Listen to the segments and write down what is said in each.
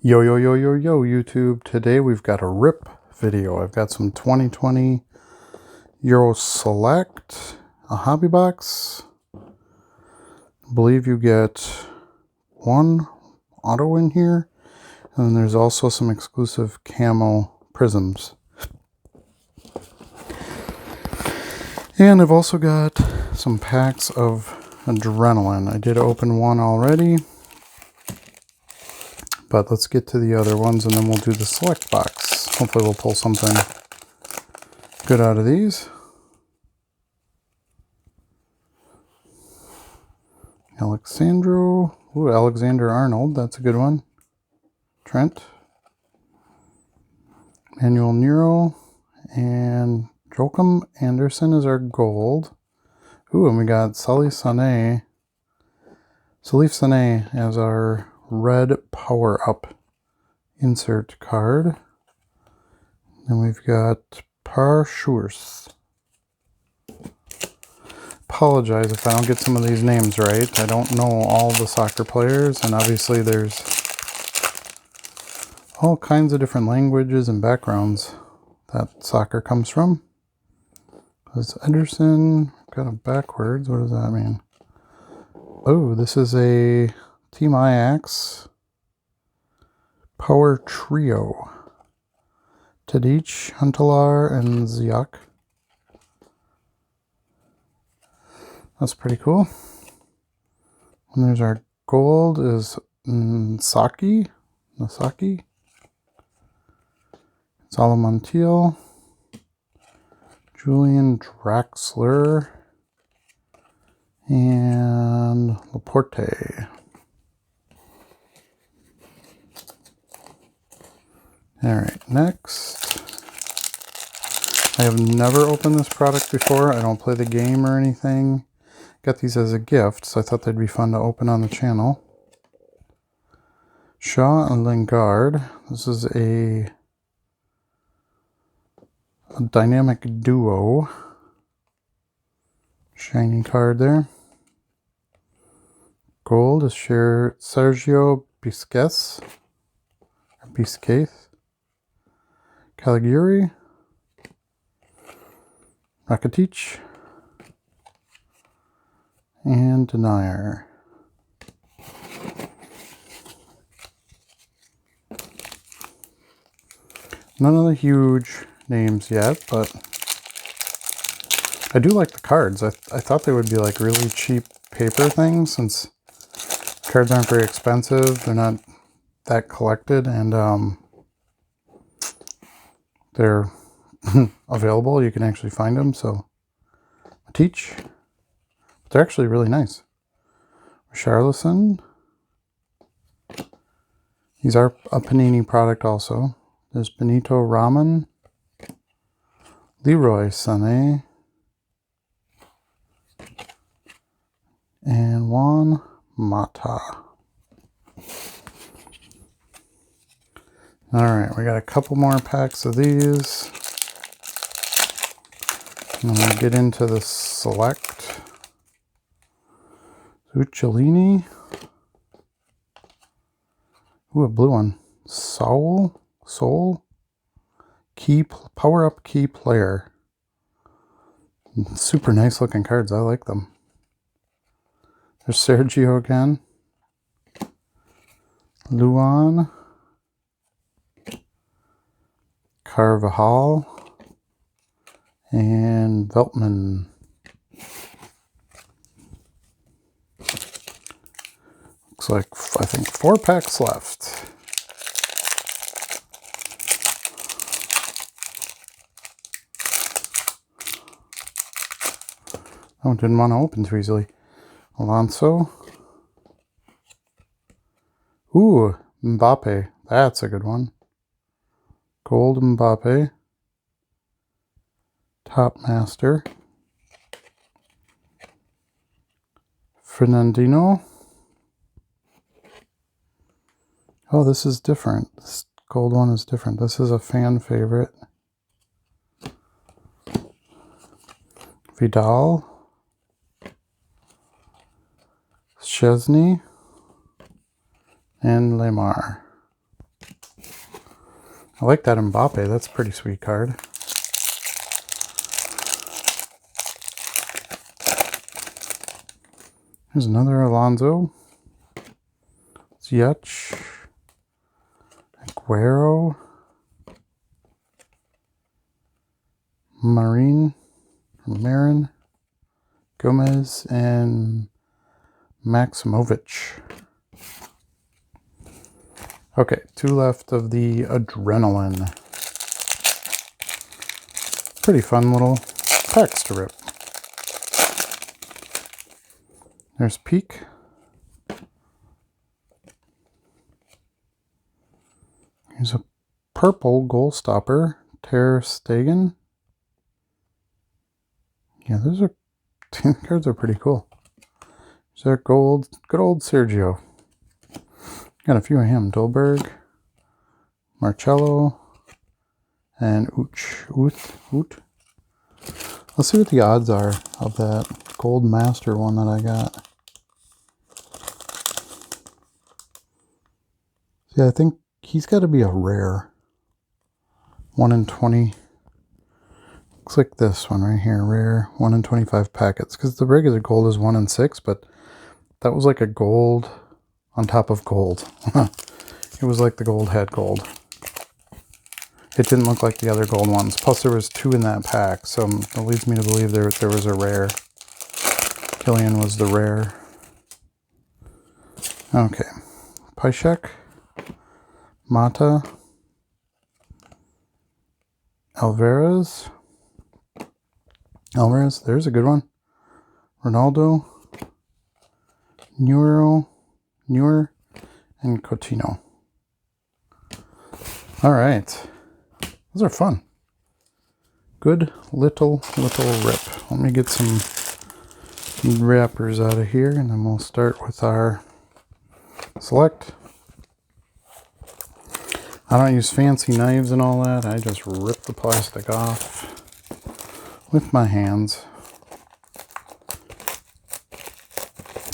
Yo, yo, yo, yo, yo, YouTube. Today we've got a rip video. I've got some 2020 Euro Select, a hobby box. I believe you get one auto in here. And then there's also some exclusive camo prisms. And I've also got some packs of Adrenalyn. I did open one already. But let's get to the other ones and then we'll do the select box. Hopefully we'll pull something good out of these. Alexander Arnold, that's a good one. Trent. Manuel Nero. And Joachim Anderson is our gold. Ooh, and we got Salif Sané as our red power-up insert card. And we've got Parshurs. Apologize if I don't get some of these names right. I don't know all the soccer players, and obviously there's all kinds of different languages and backgrounds that soccer comes from. There's Ederson, got it backwards. What does that mean? Oh, this is a Team Ajax Power Trio. Tadic, Huntelaar, and Ziak. That's pretty cool. And there's our gold is Nasaki. Salamontiel. Julian Draxler. And Laporte. Alright, next. I have never opened this product before. I don't play the game or anything. Got these as a gift, so I thought they'd be fun to open on the channel. Shaw and Lingard. This is a dynamic duo. Shiny card there. Gold is Sergio Busquets. Caligari. Rakitic. And Denier. None of the huge names yet, but I do like the cards. I thought they would be like really cheap paper things since cards aren't very expensive. They're not that collected, and they're available. You can actually find them, so teach. They're actually really nice. Charlison. These are a Panini product also. There's Benito Raman. Leroy Sané. And Juan Mata. Alright, we got a couple more packs of these. I'm going to get into the select. Uccellini. Ooh, a blue one. Soul. Power-up key player. Super nice looking cards. I like them. There's Sergio again. Luan. Carvajal. And Veltman. Looks like, I think, 4 packs left. Oh, didn't want to open too easily. Alonso. Ooh, Mbappe. That's a good one. Gold Mbappe. Top Master. Fernandinho. Oh, this is different. This gold one is different. This is a fan favorite. Vidal. Chesney, and Lemar. I like that Mbappe. That's a pretty sweet card. Here's another Alonso. Ziyech. Aguero. Marin. Gomez. And Maximovic. Okay, 2 left of the Adrenalyn. Pretty fun little packs to rip. There's Peak. Here's a purple goal stopper, Ter Stegen. Yeah, those cards are pretty cool. There's our good old Sergio. Got a few of him. Dolberg, Marcello, and Uth. Let's see what the odds are of that gold master one that I got. See, I think he's got to be a rare. 1 in 20. Looks like this one right here. Rare. 1 in 25 packets. Because the regular gold is 1 in 6, but that was like a gold on top of gold. It was like the gold had gold. It didn't look like the other gold ones. Plus there was 2 in that pack, so it leads me to believe there was a rare. Killian was the rare. Okay. Pyshek. Mata. Alvarez, there's a good one. Ronaldo. Neuer, and Coutinho. All right. Those are fun. Good little rip. Let me get some wrappers out of here, and then we'll start with our select. I don't use fancy knives and all that. I just rip the plastic off with my hands.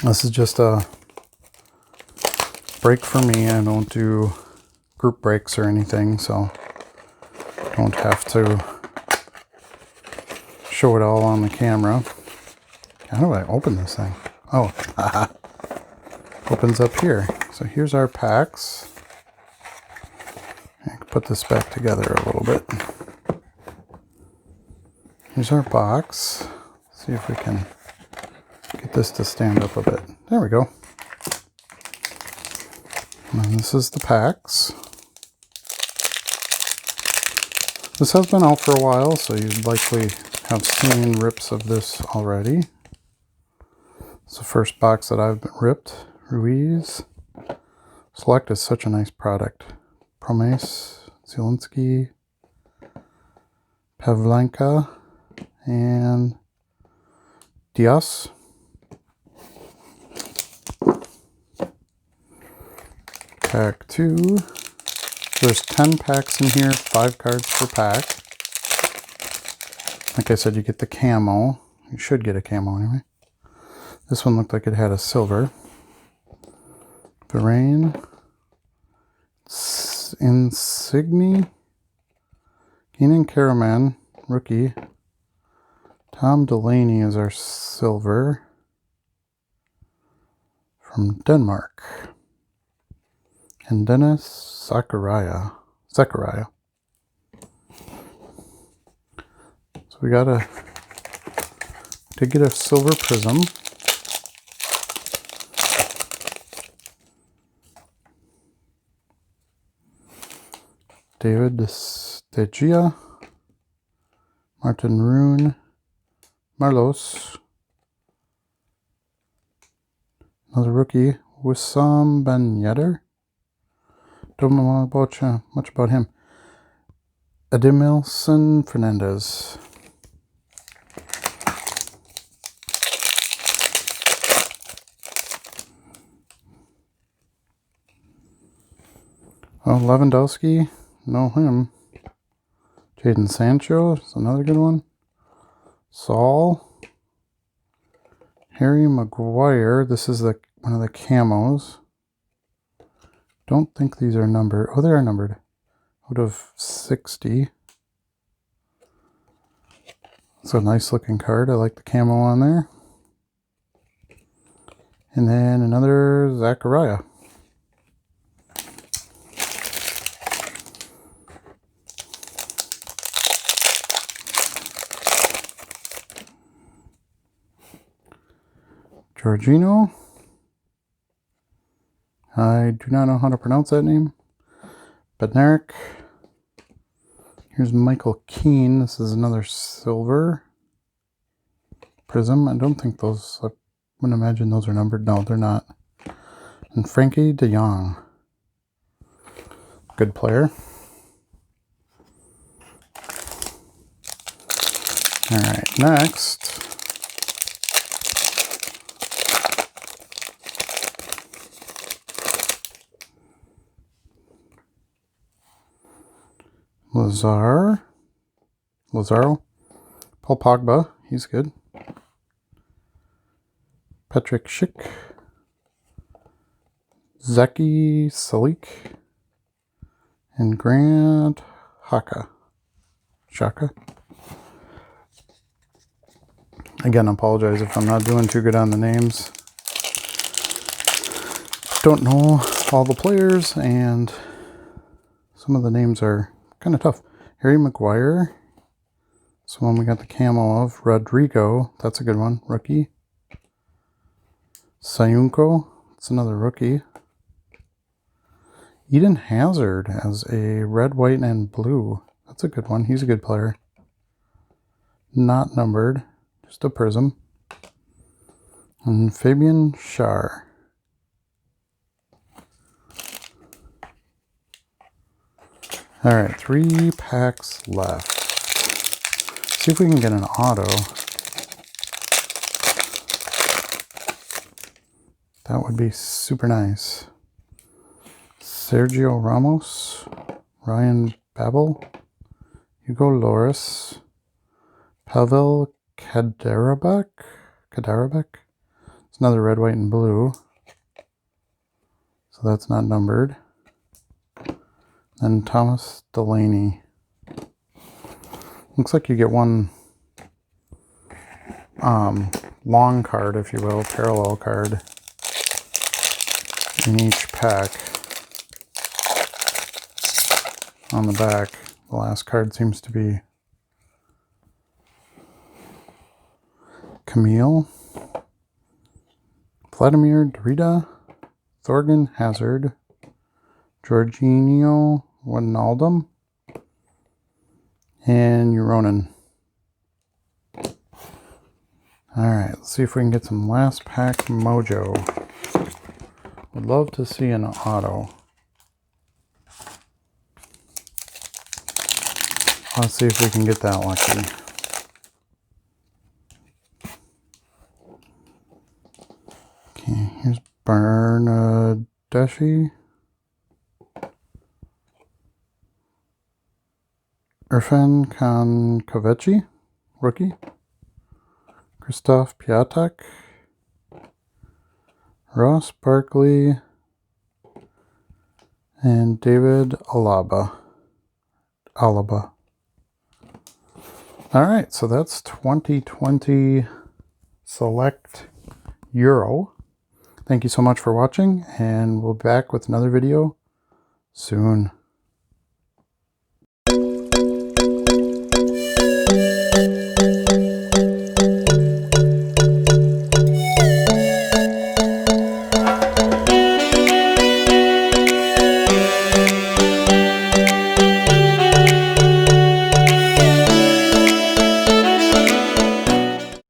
This is just a break for me. I don't do group breaks or anything, so don't have to show it all on the camera. How do I open this thing? Oh, opens up here. So here's our packs. I can put this back together a little bit. Here's our box. See if we can get this to stand up a bit. There we go. And this is the packs. This has been out for a while, so you'd likely have seen rips of this already. It's the first box that I've ripped. Ruiz. Select is such a nice product. Promes, Zielinski, Pavlenka, and Diaz. Pack 2. There's 10 packs in here, 5 cards per pack. Like I said, you get the camo. You should get a camo anyway. This one looked like it had a silver. Varane. Insigne. Keenan Karaman, rookie. Tom Delaney is our silver. From Denmark. And Dennis Zakaria. So we gotta get a silver prism. David De Gea, Martin Rune, Marlos, another rookie, Wissam Ben Yedder. Don't know much about him. Ademilson Fernandez. Oh, Lewandowski. Know him. Jadon Sancho is another good one. Saul. Harry Maguire. This is one of the camos. Don't think these are numbered. Oh, they are numbered. out of 60. It's a nice looking card. I like the camo on there. And then another Zachariah. Jorginho. I do not know how to pronounce that name. Bednarik. Here's Michael Keane. This is another silver prism. I don't think those, I wouldn't imagine those are numbered. No, they're not. And Frankie de Jong. Good player. All right, next. Lazaro, Paul Pogba, he's good. Patrick Schick, Zeki Salik, and Grant Shaka. Again, I apologize if I'm not doing too good on the names. Don't know all the players, and some of the names are kind of tough. Harry Maguire. This one we got the camo of. Rodrigo. That's a good one. Rookie. Sayunko. That's another rookie. Eden Hazard as a red, white, and blue. That's a good one. He's a good player. Not numbered. Just a prism. And Fabian Schär. All right, 3 packs left. See if we can get an auto. That would be super nice. Sergio Ramos, Ryan Babel, Hugo Lloris, Pavel Kadarabek. It's another red, white, and blue. So that's not numbered. And Thomas Delaney. Looks like you get one long card, if you will, parallel card in each pack. On the back, the last card seems to be Camille, Vladimir Drida, Thorgan Hazard, Jorginho Wijnaldum, and Euronin. Alright, let's see if we can get some last pack mojo. Would love to see an auto. Let's see if we can get that lucky. Okay, here's Bernadeschi. Irfan Kankovici, rookie. Christoph Piatek. Ross Barkley. And David Alaba. Alright, so that's 2020 Select Euro. Thank you so much for watching, and we'll be back with another video soon.